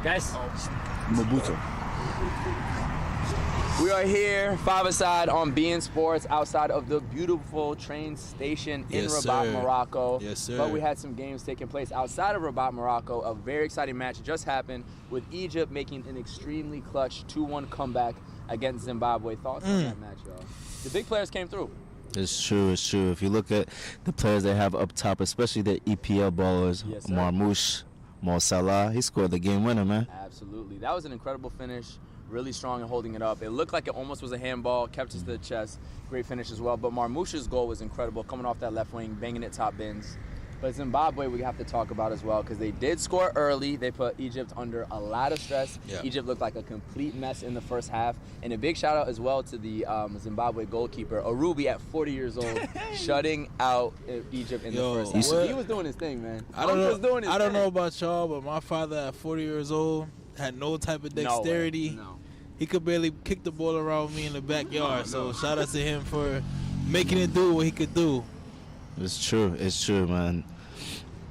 Guys. Mobutu. We are here, 5ASIDE on beIN Sports, outside of the beautiful train station in Rabat, Morocco. Yes, sir. But we had some games taking place outside of Rabat, Morocco. A very exciting match just happened with Egypt making an extremely clutch 2-1 comeback against Zimbabwe. Thoughts on that match, y'all? The big players came through. It's true, it's true. If you look at the players they have up top, especially the EPL ballers, Yes, sir. Marmoush, Mo Salah, he scored the game winner, man. Absolutely. That was an incredible finish. Really strong in holding it up. It looked like it almost was a handball, kept us to the chest. Great finish as well. But Marmoush's goal was incredible, coming off that left wing, banging it top bins. But Zimbabwe, we have to talk about as well, because they did score early. They put Egypt under a lot of stress. Yeah. Egypt looked like a complete mess in the first half. And a big shout out as well to the Zimbabwe goalkeeper, Arubi, at 40 years old, shutting out Egypt in the first half. He was doing his thing, man. I don't know about y'all, but my father at 40 years old had no type of dexterity. No. He could barely kick the ball around me in the backyard. So shout out to him for making it do what he could do. It's true, man.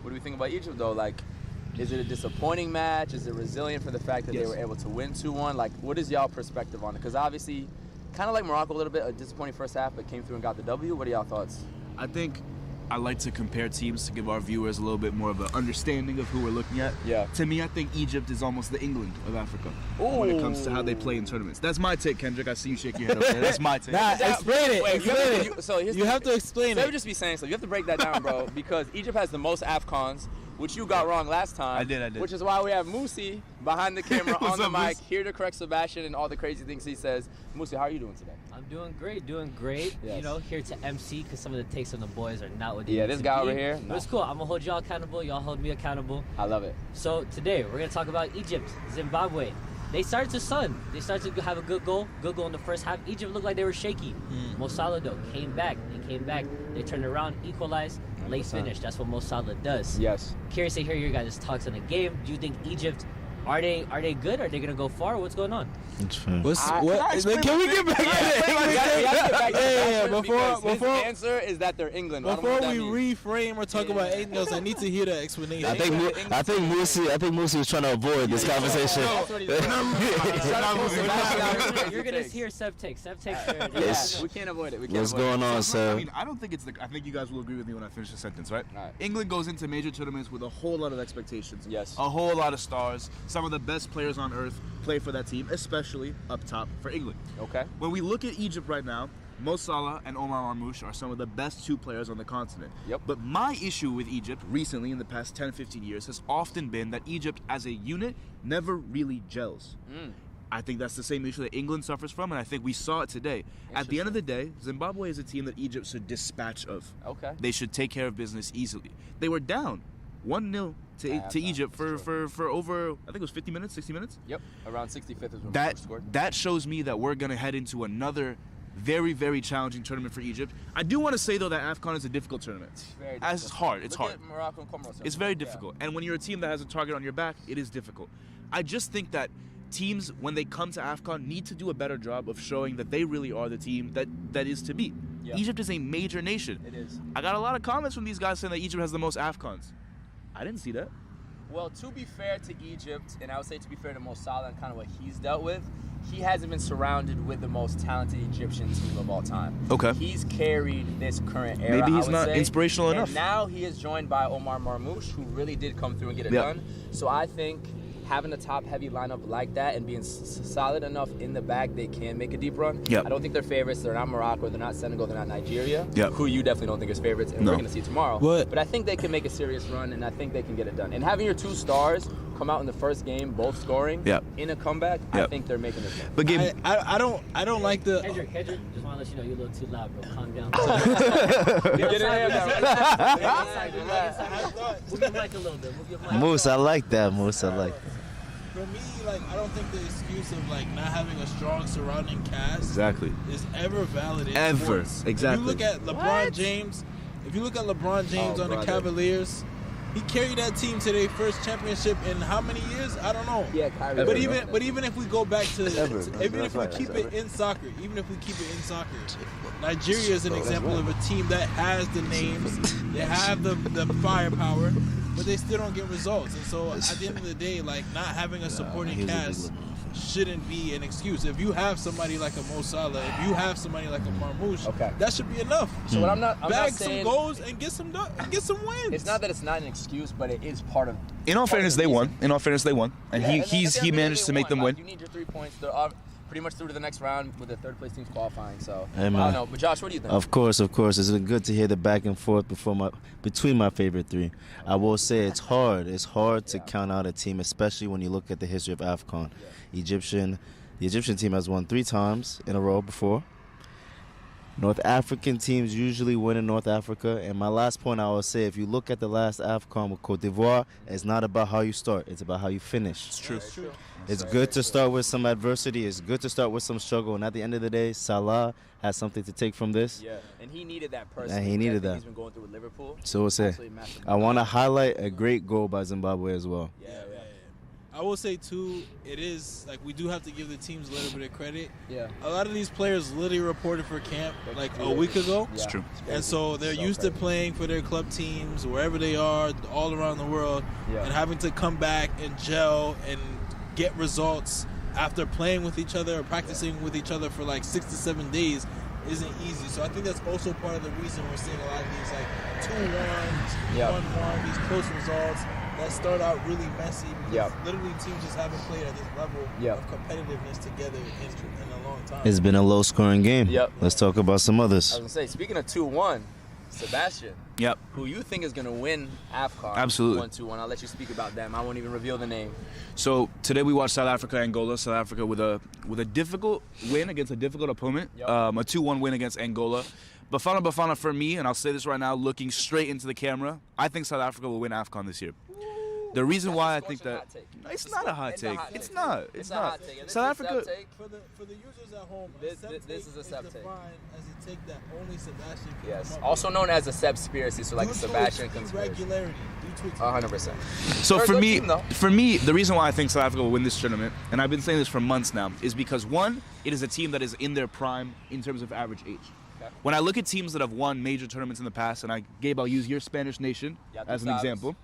What do we think about Egypt, though? Like, is it a disappointing match? Is it resilient for the fact that they were able to win 2-1? Like, what is y'all perspective on it? Because obviously, kind of like Morocco a little bit, a disappointing first half, but came through and got the W. What are y'all thoughts? I think I like to compare teams to give our viewers a little bit more of an understanding of who we're looking at. Yeah. To me, I think Egypt is almost the England of Africa when it comes to how they play in tournaments. That's my take, Kendrick. I see you shake your head up there. That's my take. Nah, explain it. Explain it. So You have to explain They it. would just be saying so. You have to break that down, bro, because Egypt has the most AFCONs, which you got wrong last time. I did. Which is why we have Musi behind the camera on the up, mic, Moose? here to correct Sebastian and all the crazy things he says. Musi, how are you doing today? I'm doing great. Yes. You know, here to MC because some of the takes from the boys are not what they Yeah, need this to guy be. over here, But it's cool. I'm gonna hold y'all accountable. Y'all hold me accountable. I love it. So today we're gonna talk about Egypt, Zimbabwe. They started to sun. They started to have a good goal in the first half. Egypt looked like they were shaky. Mo Salah though came back. They turned around, equalized, late 100%. finish. That's what Mo Salah does. Yes. Curious to hear your guys' thoughts on the game. Do you think Egypt are they good? Are they gonna go far? What's going on? It's fine. Can we get back to Yeah, before his answer is that they're England. I don't know Before what that we means. reframe or talk about anything else, I need to hear the explanation. I think Musi was trying to avoid this conversation. That's what he's doing. You're gonna hear Sev takes. Yes. We can't avoid it. What's going on, I sir? mean, I don't think it's I think you guys will agree with me when I finish the sentence, right? All right. England goes into major tournaments with a whole lot of expectations. Yes. A whole lot of stars. Some of the best players on earth play for that team, especially up top for England. Okay. When we look at Egypt right now, Mo Salah and Omar Marmoush are some of the best two players on the continent. Yep. But my issue with Egypt recently in the past 10, 15 years has often been that Egypt as a unit never really gels. I think that's the same issue that England suffers from, and I think we saw it today. At the end of the day, Zimbabwe is a team that Egypt should dispatch of. Okay. They should take care of business easily. They were down 1-0 to Egypt for over, I think it was 50 minutes, 60 minutes? Yep. Around 65th is when we first scored. That shows me that we're going to head into another very, very challenging tournament for Egypt. I do want to say, though, that AFCON is a difficult tournament. Very It's hard. It's Look hard. at Morocco and Comoros. It's very difficult. And when you're a team that has a target on your back, it is difficult. I just think that teams, when they come to AFCON, need to do a better job of showing that they really are the team that is to beat. Yeah. Egypt is a major nation. It is. I got a lot of comments from these guys saying that Egypt has the most AFCONs. I didn't see that. Well, to be fair to Egypt, and I would say to be fair to Mo Salah and kind of what he's dealt with, he hasn't been surrounded with the most talented Egyptian team of all time. Okay. He's carried this current era. Maybe he's I would not say. inspirational And enough. now he is joined by Omar Marmoush, who really did come through and get it done. So I think having a top-heavy lineup like that and being solid enough in the back, they can make a deep run. Yep. I don't think they're favorites. They're not Morocco. They're not Senegal. They're not Nigeria, Yep. who you definitely don't think is favorites, and No. we're going to see tomorrow. But I think they can make a serious run, and I think they can get it done. And having your two stars come out in the first game, both scoring in a comeback, I think they're making this. But I don't like the. Kendrick, just want to let you know you're a little too loud, bro. Calm down. Get it in Move your mic a little bit. Move your mic. Moose, I like that. Moose, I like that. For me, like, I don't think the excuse of like not having a strong surrounding cast Exactly. is ever valid in Ever. sports. Exactly. If you look at LeBron James, on the Cavaliers, he carried that team to their first championship in how many years? I don't know. Yeah, Kyrie. But even if we go back to even if we keep it in soccer, Nigeria is an example of a team that has the names, they have the firepower, but they still don't get results. And so at the end of the day, like, not having a supporting cast shouldn't be an excuse. If you have somebody like a Mo Salah, if you have somebody like a Marmoush, that should be enough. So what I'm not bag saying, some goals and get some wins. It's not that it's not an excuse, but it is part of. In all fairness, they won. In all fairness, they won, and he managed to make them win. You need your 3 points. They're pretty much through to the next round with the third place teams qualifying. So hey, I don't know. But Josh, what do you think? Of course. It's been good to hear the back and forth between my favorite three. I will say it's hard. It's hard to count out a team, especially when you look at the history of AFCON. The Egyptian team has won 3 times in a row before. North African teams usually win in North Africa. And my last point I will say, if you look at the last AFCON with Cote d'Ivoire, it's not about how you start. It's about how you finish. It's true. It's good to start with some adversity. It's good to start with some struggle. And at the end of the day, Salah has something to take from this. Yeah, and he needed that person. And he needed that. He's been going through with Liverpool. So we'll say, I want to highlight a great goal by Zimbabwe as well. Yeah. I will say, too, it is, like, we do have to give the teams a little bit of credit. Yeah. A lot of these players literally reported for camp, like, a week ago. It's true. And so they're used to playing for their club teams, wherever they are, all around the world, and having to come back and gel and get results after playing with each other or practicing with each other for, like, 6 to 7 days isn't easy. So I think that's also part of the reason we're seeing a lot of these, like, 2-1s, 1-1, these close results that start out really messy because literally teams just haven't played at this level of competitiveness together in a long time. It's been a low-scoring game. Let's talk about some others. I was going to say, speaking of 2-1, Sebastian, Yep. who you think is going to win AFCON? Absolutely. 1-2-1. I'll let you speak about them. I won't even reveal the name. So today we watched South Africa, Angola. South Africa with a difficult win against a difficult opponent. Yep. A 2-1 win against Angola. Bafana for me, and I'll say this right now, looking straight into the camera, I think South Africa will win AFCON this year. The reason why I think that it's not a hot take. It's not. South Africa. For the users at home, this is a Seb take. Defined as a take that only Sebastian can Yes, come up also with. known as a Sebspiracy, so like a Sebastian conspiracy. Regularity. 100%. So They're a good team, for me, the reason why I think South Africa will win this tournament, and I've been saying this for months now, is because one, it is a team that is in their prime in terms of average age. Okay. When I look at teams that have won major tournaments in the past, and Gabe, I'll use your Spanish nation as an example.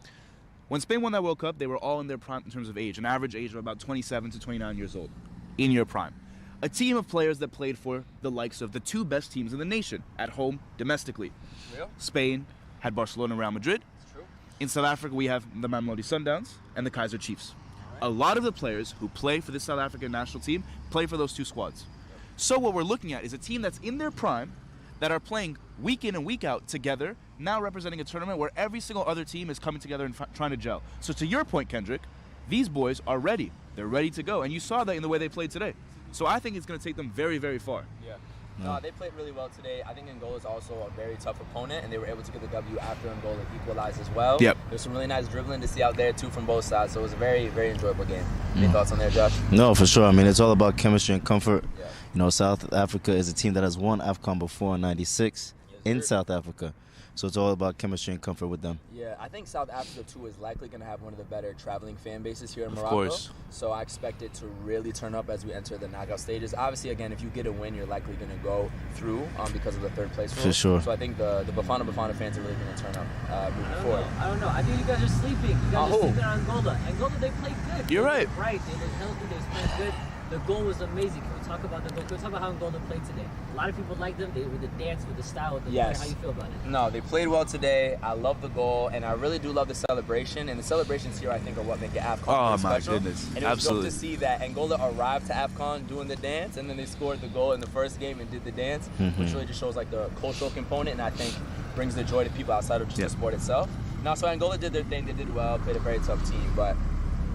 When Spain won that World Cup, they were all in their prime in terms of age, an average age of about 27 to 29 years old, in your prime. A team of players that played for the likes of the 2 best teams in the nation, at home, domestically. Real? Spain had Barcelona and Real Madrid. It's true. In South Africa, we have the Mamelodi Sundowns and the Kaizer Chiefs. Right. A lot of the players who play for the South African national team play for those 2 squads. Yep. So what we're looking at is a team that's in their prime, that are playing week in and week out together, now representing a tournament where every single other team is coming together and trying to gel. So to your point, Kendrick, these boys are ready. They're ready to go. And you saw that in the way they played today. So I think it's going to take them very, very far. Yeah. No, they played really well today. I think Angola is also a very tough opponent, and they were able to get the W after Angola equalized as well. Yep. There's some really nice dribbling to see out there, too, from both sides. So it was a very, very enjoyable game. Any thoughts on there, Josh? No, for sure. I mean, it's all about chemistry and comfort. Yeah. You know, South Africa is a team that has won AFCON before in '96 in South Africa. So it's all about chemistry and comfort with them. Yeah, I think South Africa, too, is likely going to have one of the better traveling fan bases here in Morocco. Of course. So I expect it to really turn up as we enter the knockout stages. Obviously, again, if you get a win, you're likely going to go through because of the third place rule. For sure. So I think the Bafana fans are really going to turn up moving forward. I don't know. I think you guys are sleeping. You guys are sleeping on Angola. Angola, they played good. You're right. Right. They looked healthy. They played good. The goal was amazing. Can we talk about the goal? Can we talk about how Angola played today? A lot of people like them. They with the dance, with the style, with the play. How you feel about it? No, they played well today. I love the goal, and I really do love the celebration. And the celebrations here, I think, are what make it AFCON my special. goodness. And it was dope to see that Angola arrived to AFCON doing the dance, and then they scored the goal in the first game and did the dance, which really just shows like the cultural component, and I think brings the joy to people outside of just the sport itself. Now, so Angola did their thing. They did well, played a very tough team, but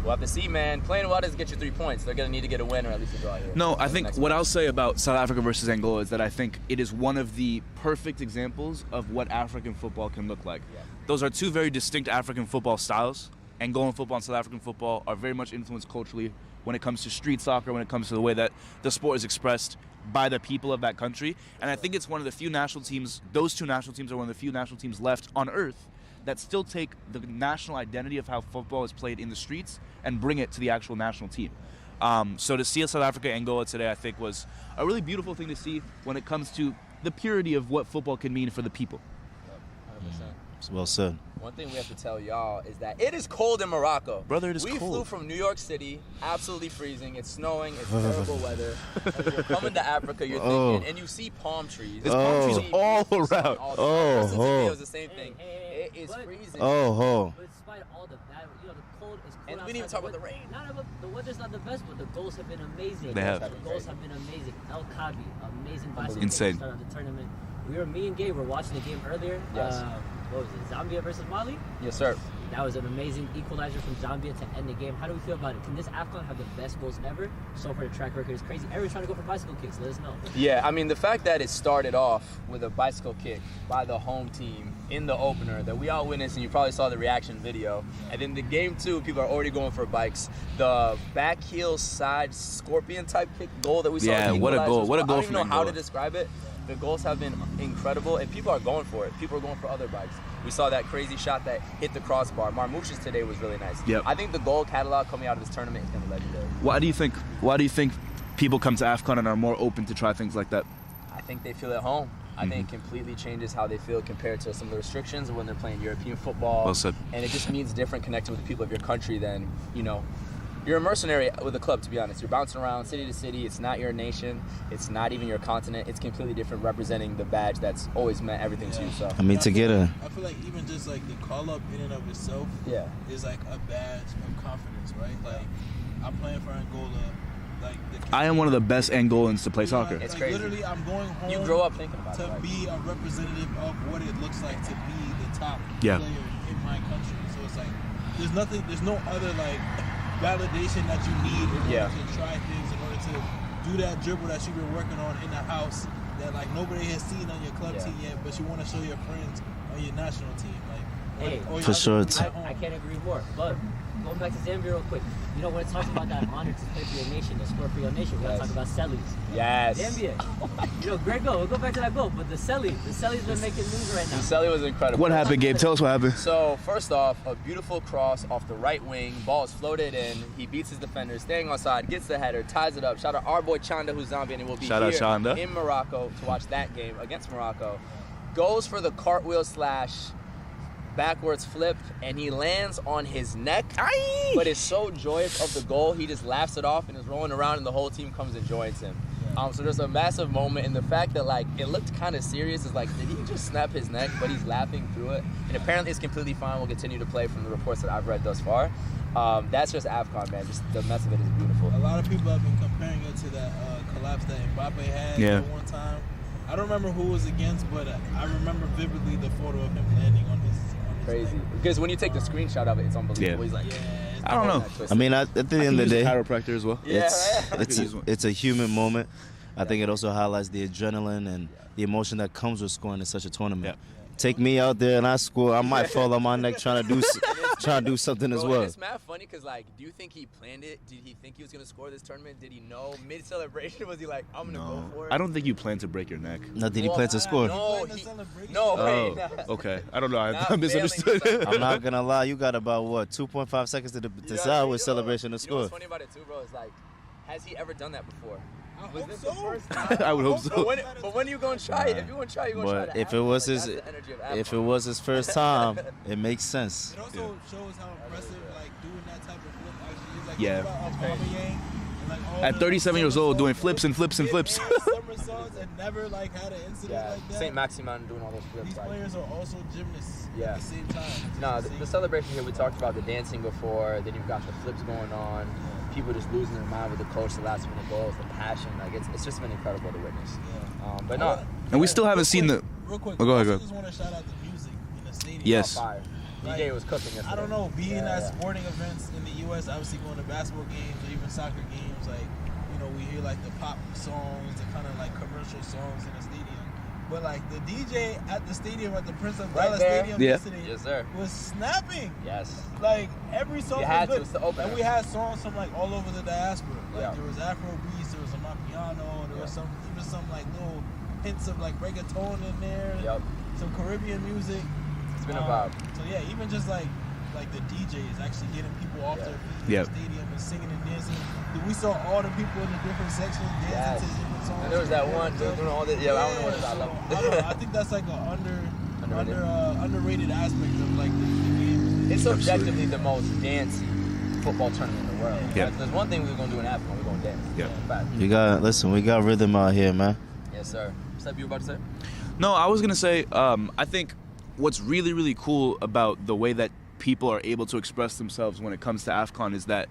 we'll have to see, man. Playing well doesn't get you 3 points. They're going to need to get a win or at least a draw here. No, I think what I'll say about South Africa versus Angola is that I think it is one of the perfect examples of what African football can look like. Yeah. Those are 2 very distinct African football styles. Angolan football and South African football are very much influenced culturally when it comes to street soccer, when it comes to the way that the sport is expressed by the people of that country. And I think it's one of the few national teams, those 2 national teams are one of the few national teams left on earth that still take the national identity of how football is played in the streets and bring it to the actual national team. So to see South Africa Angola today, I think, was a really beautiful thing to see when it comes to the purity of what football can mean for the people. Well said. One thing we have to tell y'all is that it is cold in Morocco. Brother, it is we cold. flew from New York City, absolutely freezing. It's snowing. It's terrible weather. And you're coming to Africa, you're thinking, and you see palm trees. There's palm trees all around. It was the same thing. It is freezing. Oh. But despite all the bad, the cold is cold. And we didn't even talk about the rain. The weather's not the best, but the goals have been amazing. They have. The goals have been amazing. El Kabi, amazing bicycle. Insane. Start of the tournament. Me and Gabe were watching the game earlier. Yes. What was it? Zambia versus Mali? Yes, sir. That was an amazing equalizer from Zambia to end the game. How do we feel about it? Can this AFCON have the best goals ever? So far, the track record is crazy. Everyone's trying to go for bicycle kicks. Let us know. Yeah, I mean, the fact that it started off with a bicycle kick by the home team in the opener that we all witnessed, and you probably saw the reaction video. And then the game 2, people are already going for bikes. The back heel side scorpion type kick goal that we saw. Yeah, what a goal. What a goal I don't even know from how Angola. to describe it. The goals have been incredible, and people are going for it. People are going for other bikes. We saw that crazy shot that hit the crossbar. Marmouche's today was really nice. Yep. I think the goal catalog coming out of this tournament is going to be legendary. Why do you think people come to AFCON and are more open to try things like that? I think they feel at home. I think it completely changes how they feel compared to some of the restrictions when they're playing European football. Well said. And it just means different connecting with the people of your country than, you're a mercenary with a club, to be honest. You're bouncing around city to city. It's not your nation. It's not even your continent. It's completely different, representing the badge that's always meant everything to you. So I mean, to get a... I feel like even just like the call up in and of itself is like a badge of confidence, right? Like, I'm playing for Angola. Like I am one of the best Angolans to play soccer. It's like, crazy. Literally, I'm going home. You grow up thinking about to it. Right? be a representative of what it looks like to be the top Yeah. player in my country. So it's like there's no other like validation that you need in order to try things, in order to do that dribble that you've been working on in the house that like nobody has seen on your club team yet, but you want to show your friends on your national team. Like, For sure. I can't agree more. But going back to Zambia real quick, when it talks about that honor to play for your nation, to score for your nation, we gotta talk about Sellies. Yes. Zambia. Great goal. We'll go back to that goal. But the Sellies been making moves right now. Selly was incredible. What happened, Gabe? Tell us what happened. So, first off, a beautiful cross off the right wing. Ball is floated in. He beats his defender, staying on side, gets the header, ties it up. Shout out our boy Chanda, who's Zambian, and will be Shout out here Chanda. in Morocco to watch that game against Morocco. Goes for the cartwheel / backwards flip, and he lands on his neck. Aye! But is so joyous of the goal, he just laughs it off and is rolling around, and the whole team comes and joins him. So there's a massive moment, and the fact that like it looked kind of serious is like, did he just snap his neck? But he's laughing through it, and apparently it's completely fine. We'll continue to play from the reports that I've read thus far. That's just AFCON, man. Just the mess of it is beautiful. A lot of people have been comparing it to that collapse that Mbappe had at one time. I don't remember who it was against, but I remember vividly the photo of him landing on his crazy. Because when you take the screenshot of it, it's unbelievable. He's like, I don't know. I mean, at the end of the day, chiropractor as well. it's a human moment. I think it also highlights the adrenaline and the emotion that comes with scoring in such a tournament. Take me out there and I score, I might fall on my neck trying to do something as well. It's mad funny because, like, do you think he planned it? Did he think he was going to score this tournament? Did he know mid-celebration? Was he like, I'm going to go for it? I don't think you plan to break your neck. No, did he plan to score? Okay. I don't know. I misunderstood. I'm not going to lie. You got about, 2.5 seconds to decide which celebration to score. What's funny about it, too, bro, is, like, has he ever done that before? Was this the first time? I would hope so. But when are you going to try it? If you want to try it, you're going to try it. If it was his first time, it makes sense. It also shows how impressive like doing that type of flip actually is. Like, Yeah. Like, At 37 years old, doing flips and flips and flips. Somersaults and never like had an incident like that. Saint Maximin doing all those flips. These players are also gymnasts at the same time. No, the celebration here, we talked about the dancing before. Then you've got the flips going on. People just losing their mind with the coach, the last minute goals, the passion. Like it's just been incredible to witness. But no. And we still haven't seen the. Real quick. Go ahead. I just want to shout out the music in the stadium. Yes. DJ was cooking yesterday. I don't know, being at sporting events in the U.S., obviously going to basketball games or even soccer games, like, we hear like the pop songs, the kind of like commercial songs in the stadium. But like the DJ at the stadium, at the Prince of Dallas Stadium yesterday, was snapping. Yes. Like every song was good. It was the opener. And we had songs from like all over the diaspora. Like there was Afro beats, there was some Amapiano, there was some like little hints of like reggaeton in there. Some Caribbean music. It's been a vibe. So yeah, even just like the DJ is actually getting people off their feet in the stadium and singing and dancing. We saw all the people in the different sections dancing to different songs. And there was that one doing all that. I don't know what it's about. I think that's like an underrated aspect of like the game. It's objectively the most dancey football tournament in the world. Yeah. There's one thing we're gonna do in AFCON. We're gonna dance. Yeah. We got rhythm out here, man. Yes, sir. What's up? You about to say? No, I was gonna say. I think what's really, really cool about the way that people are able to express themselves when it comes to AFCON is that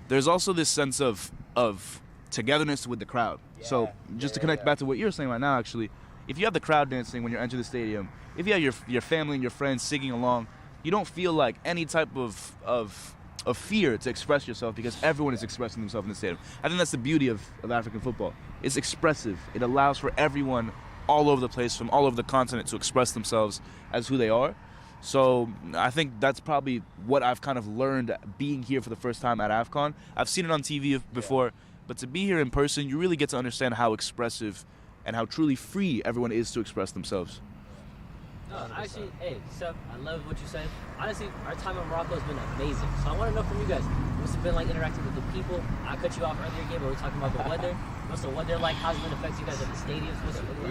there's also this sense of togetherness with the crowd. So just to connect back to what you're saying right now, actually, if you have the crowd dancing when you enter the stadium, if you have your family and your friends singing along, you don't feel like any type of fear to express yourself because everyone is expressing themselves in the stadium. I think that's the beauty of African football. It's expressive. It allows for everyone all over the place from all over the continent to express themselves as who they are. So I think that's probably what I've kind of learned being here for the first time at AFCON. I've seen it on TV before, but to be here in person, you really get to understand how expressive and how truly free everyone is to express themselves. No, actually, hey, Seth, I love what you said. Honestly, our time in Morocco has been amazing. So I want to know from you guys, what's it been like interacting with the people? I cut you off earlier game, but we were talking about the weather. What's the weather like? How's it been affecting you guys at the stadiums?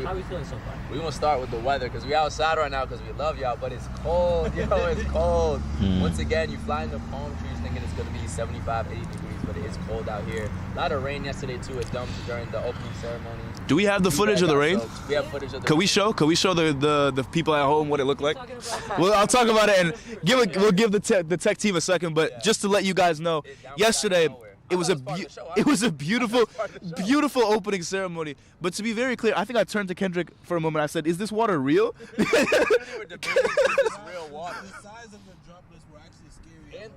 How are we feeling so far? We're gonna start with the weather because we're outside right now because we love y'all, but it's cold, it's cold. Once again, you fly in the palm trees thinking it's gonna be 75, 80 degrees, but it is cold out here. A lot of rain yesterday too. It dumped during the opening ceremony. Do we have the footage of the rain? We have footage of the Can we show the people at home what it looked like? Well, I'll talk about it and we'll give the tech team a second, but just to let you guys know, yesterday it was a beautiful opening ceremony. But to be very clear, I think I turned to Kendrick for a moment. I said, "Is this water real?" Is this real water? The size of the droplets were actually scary.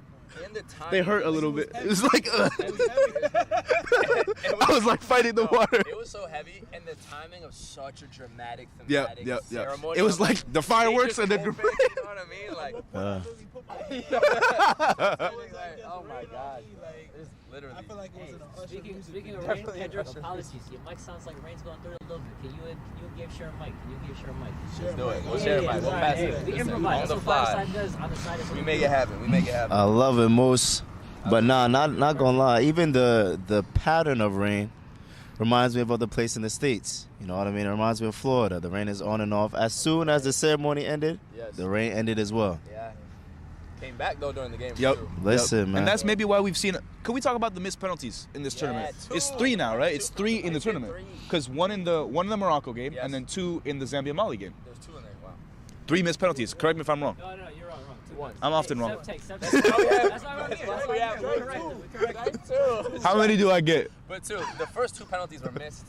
And the time They hurt a little bit. It was like I was like fighting the water. It was so heavy, and the timing of such a dramatic, thematic ceremony. It was like the fireworks and the. You know what I mean? Like, oh my God. It's literally. I feel like it was in a Speaking of rain, Kendrick, apologies. Your mic sounds like rain's going through it a little bit. Can you give Cher a mic? Let's do it. We'll share it, Mike. We'll pass it. We Listen, improvise. on the That's what fly. 5ASIDE does on the side. We make it happen. I love it, Moose. But not gonna lie. Even the pattern of rain reminds me of other places in the States. You know what I mean? It reminds me of Florida. The rain is on and off. As soon as the ceremony ended, the rain ended as well. Yeah. Came back though during the game. Yep. Too. Listen, man. And that's maybe why we've seen. Can we talk about the missed penalties in this tournament? It's 3 now, right? It's 3 in the tournament. Because one in the Morocco game, and then 2 in the Zambia-Mali game. There's 2 in there. Wow. 3 missed penalties. Correct me if I'm wrong. No, you're wrong. 2-1. I'm often wrong. That's why we're here. We're correct. How many do I get? But 2. The first 2 penalties were missed.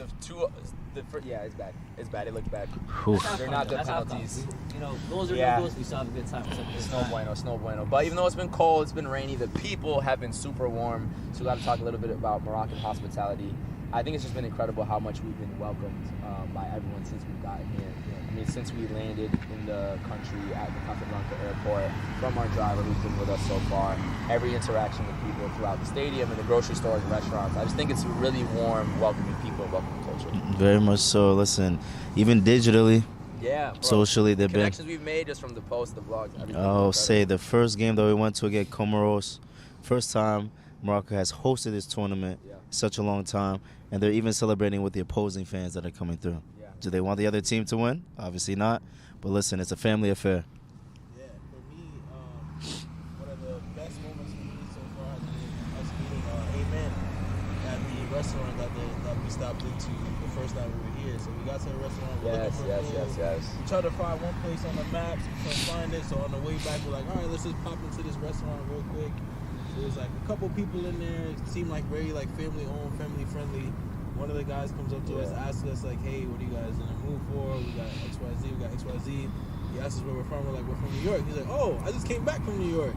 It's bad. It's bad. It looks bad. They're not good penalties. You know, goals are no goals. We still have a good time. It's no bueno. But even though it's been cold, it's been rainy, the people have been super warm. So we got to talk a little bit about Moroccan hospitality. I think it's just been incredible how much we've been welcomed by everyone since we've gotten here. I mean, since we landed in the country at the Casablanca airport, from our driver who's been with us so far, every interaction with people throughout the stadium and the grocery stores and restaurants. I just think it's a really warm, welcoming people, welcoming culture. Very much so. Listen, even digitally, socially, they've been connections we've made just from the posts, the vlogs. I'll say the first game that we went to against Comoros, first time Morocco has hosted this tournament such a long time, and they're even celebrating with the opposing fans that are coming through. Do they want the other team to win? Obviously not. But listen, it's a family affair. Yeah, for me, one of the best moments for me so far has been us meeting Amen at the restaurant that we stopped into the first time we were here. So we got to the restaurant. Yes. We tried to find one place on the maps. We couldn't find it. So on the way back, we're like, all right, let's just pop into this restaurant real quick. There was like a couple people in there. It seemed like very like family-owned, family-friendly. One of the guys comes up to us, asks us like, hey, what are you guys in the mood for? We got XYZ. He asks us where we're from. We're like, we're from New York. He's like, oh, I just came back from New York.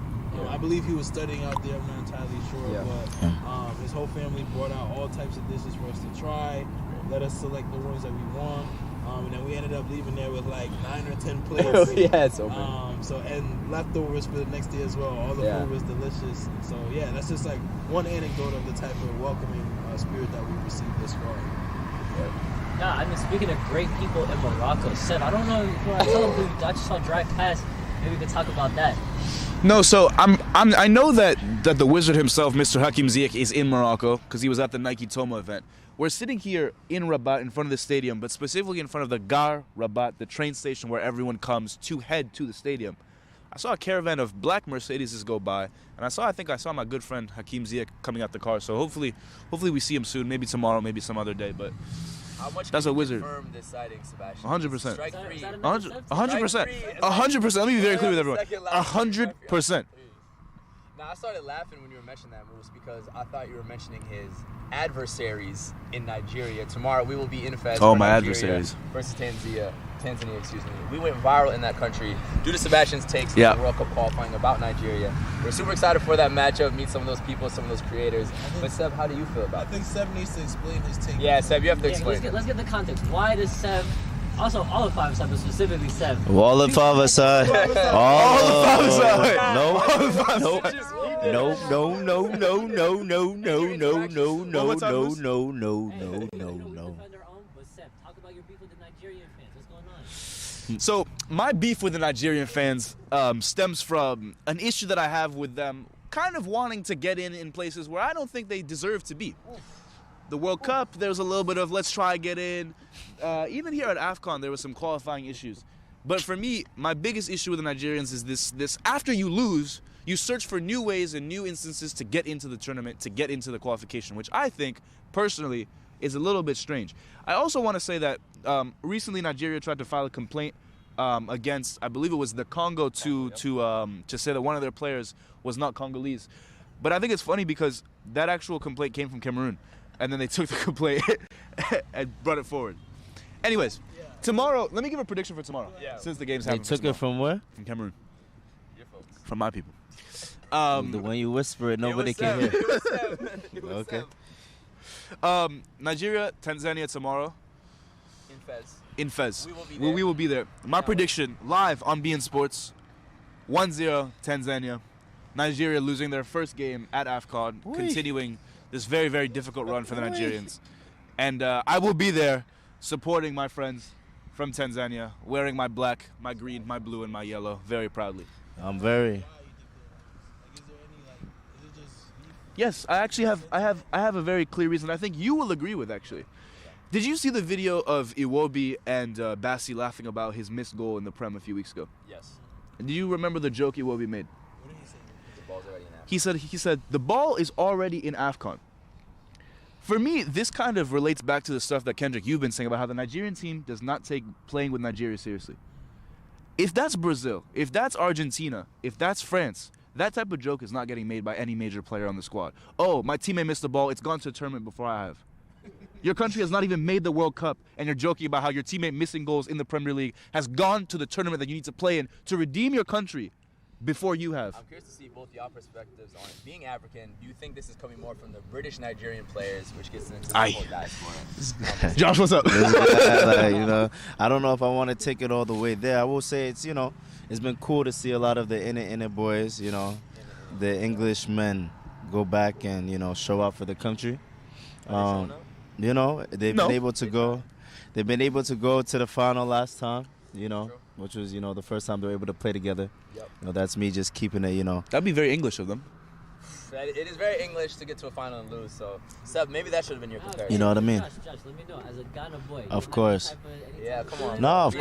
I believe he was studying out there. I'm not entirely sure, but his whole family brought out all types of dishes for us to try. Let us select the ones that we want. And then we ended up leaving there with like 9 or 10 plates. It's open. And leftovers for the next day as well. All the food was delicious. So that's just like one anecdote of the type of welcoming spirit that we received this far. Yeah, I mean, speaking of great people in Morocco, Seth, I don't know if I tell them I just saw drive past. Maybe we could talk about that. No, so I know that the wizard himself, Mr. Hakim Ziyech, is in Morocco because he was at the Nike Toma event. We're sitting here in Rabat in front of the stadium, but specifically in front of the Gar Rabat, the train station where everyone comes to head to the stadium. I saw a caravan of black Mercedeses go by, and I think I saw my good friend Hakim Ziyech coming out the car. So hopefully we see him soon. Maybe tomorrow, maybe some other day. But How much that's can a you wizard. confirm this sighting, Sebastian? 100%. Strike free. 100%. 100%. Let me be very clear with everyone. 100%. Now, I started laughing when you were mentioning that, Moose, because I thought you were mentioning his adversaries in Nigeria. Tomorrow we will be in Fez. Oh, for my Nigeria adversaries. versus Tanzania, excuse me. We went viral in that country due to Sebastian's takes Yeah. in the World Cup qualifying about Nigeria. We're super excited for that matchup, meet some of those people, some of those creators. But Seb, how do you feel I about think Seb needs to explain his take. Yeah, Seb, you have to Yeah, explain. let's get the context. Why does Seb, also all of 5ASIDE, but specifically Seb, All of 5ASIDE. All of 5ASIDE. No. No. No. No. No. No. No. No. No. No. No. No. No. No. No. defend our own, but Seb, talk about your beef with the Nigerian fans. What's going on? So my beef with the Nigerian fans stems from an issue that I have with them kind of wanting to get in places where I don't think they deserve to be. The World Cup, there's a little bit of let's try get in. Even here at AFCON, there was some qualifying issues. But for me, my biggest issue with the Nigerians is this after you lose, you search for new ways and new instances to get into the tournament, to get into the qualification, which I think, personally, is a little bit strange. I also want to say that recently Nigeria tried to file a complaint against, I believe it was the Congo, to say that one of their players was not Congolese. But I think it's funny because that actual complaint came from Cameroon, and then they took the complaint and brought it forward. Anyways, tomorrow, let me give a prediction for tomorrow, since the game's They happening. took it from where? From Cameroon. From my people. When you whisper it, nobody can hear. Okay. Nigeria, Tanzania tomorrow In Fez. in Fez. We will be there. We will be there. My prediction, live on beIN Sports, 1-0 Tanzania. Nigeria losing their first game at AFCON, continuing this very, very difficult run for the Nigerians. And I will be there supporting my friends from Tanzania, wearing my black, my green, my blue, and my yellow very proudly. I'm very. Yes, I actually have. I have a very clear reason. I think you will agree with actually. Did you see the video of Iwobi and Bassi laughing about his missed goal in the Prem a few weeks ago? Yes. And do you remember the joke Iwobi made? What did he say? The ball's already in AFCON. He said the ball is already in AFCON. For me, this kind of relates back to the stuff that Kendrick you've been saying about how the Nigerian team does not take playing with Nigeria seriously. If that's Brazil, if that's Argentina, if that's France, that type of joke is not getting made by any major player on the squad. Oh, my teammate missed the ball. It's gone to a tournament before I have. Your country has not even made the World Cup, and you're joking about how your teammate missing goals in the Premier League has gone to the tournament that you need to play in to redeem your country before you have. I'm curious to see both your perspectives on it. Being African, do you think this is coming more from the British Nigerian players, which gets into the whole diaspora? Josh, what's up? I don't know if I want to take it all the way there. I will say it's it's been cool to see a lot of the inner boys, the Englishmen go back and show out for the country. They've been able to go. They've been able to go to the final last time, which was the first time they were able to play together. Yep. That's me just keeping it. That'd be very English of them. It is very English to get to a final and lose. So, Seb, maybe that should have been your comparison. You know what I mean? Josh, let me know. As a Ghana boy. Of course. Yeah, come on. No, of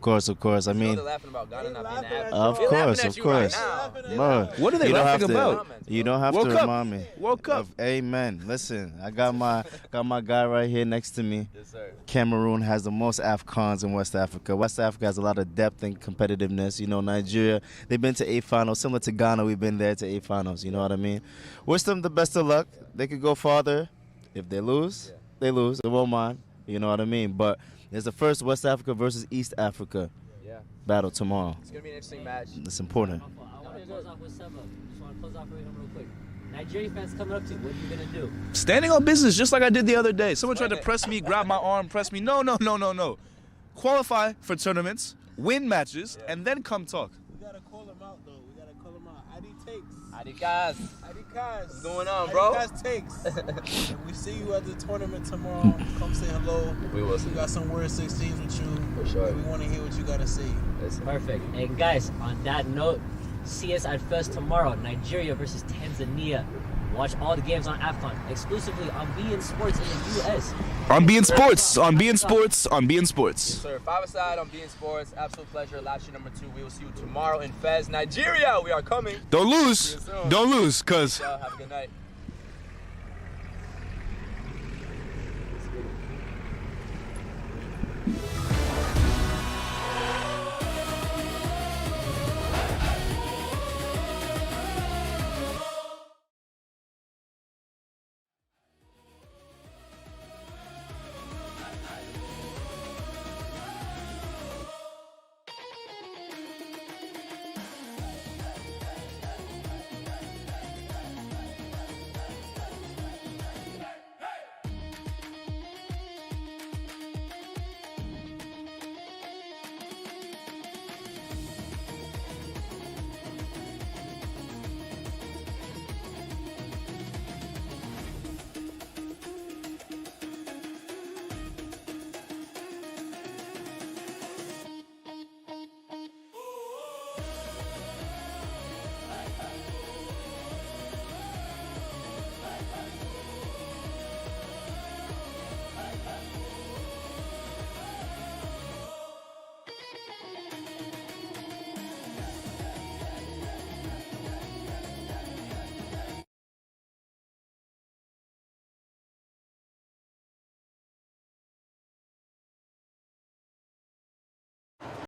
course. I mean, they're laughing about Ghana not being African. of They're laughing course, at of you course. right now. Bro, What are they you don't laughing have to, about? You don't have World to Cup. remind me. World Cup. Amen. Listen, I got my guy right here next to me. Yes, sir. Cameroon has the most AFCONs in West Africa. West Africa has a lot of depth and competitiveness. Nigeria, they've been to 8 finals. Similar to Ghana, we've been there to 8 finals. You know what I mean? Wish them the best of luck. They could go farther. If they lose, they lose. It won't mind. You know what I mean? But there's the first West Africa versus East Africa battle tomorrow. It's going to be an interesting match. It's important. I want to close off with Seba. Just want to close off with him real quick. Nigerian fans coming up to you. What are you going to do? Standing on business just like I did the other day. Someone tried to press me, grab my arm, press me. No. Qualify for tournaments, win matches, and then come talk. We gotta call him out though. We gotta call him out. Adi takes. Adikas. What's going on, bro? Takes. If we see you at the tournament tomorrow, come say hello. We will see. We got some Word 16s with you. For sure. And we want to hear what you gotta say. Perfect. And guys, on that note, see us at Fest tomorrow. Nigeria versus Tanzania. Watch all the games on AFCON exclusively on beIN Sports in the U.S. On beIN Sports, on beIN Sports, on beIN Sports. Yes, sir. 5ASIDE on beIN Sports. Absolute pleasure. Last year, number 2. We will see you tomorrow in Fez, Nigeria. We are coming. Don't lose. See you soon. Don't lose, cuz. Have a good night.